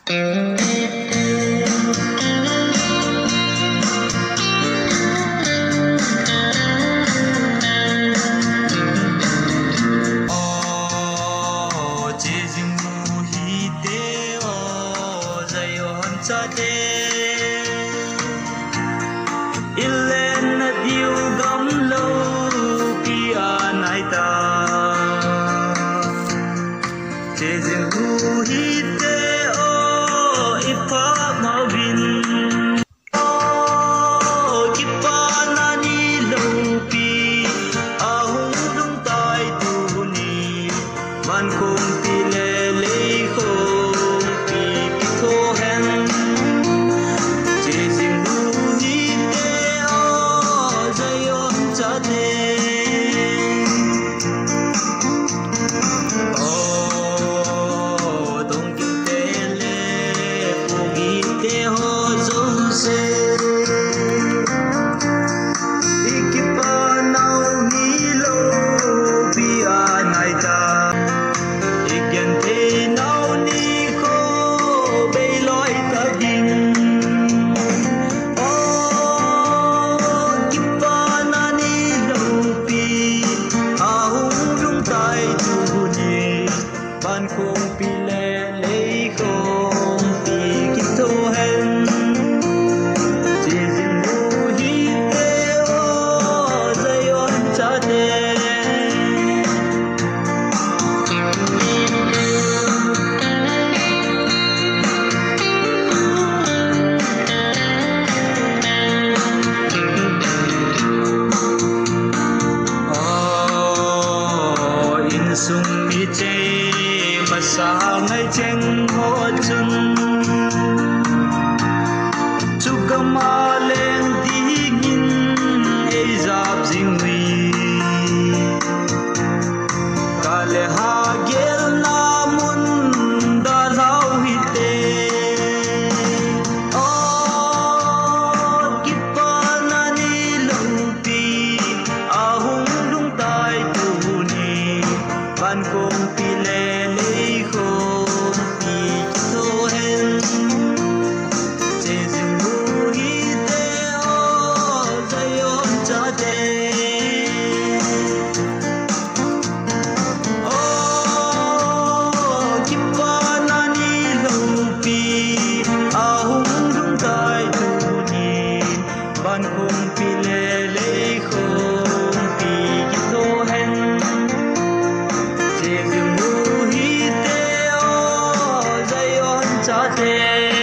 Ilen na diu gam lo pia nai ta chezin hu hi te o ipa ma vin o kipa na ni lo pi a hung dung tai tu ni man kong pi le le ko pi ki tho hen ban khung pi le le khung pi ki to hen chỉ dừng mu hi te o dây on cha te in sung mi che sa ngày chen ho chun chu kama leng di gin e zap jing wi kale ha gel na mun da lau hi te o kipa na ni long pi a hung dung tai tu ni ban kong pi le ban khung pi le le khung pi ki to hen che dừng mu hi te o dây on cha te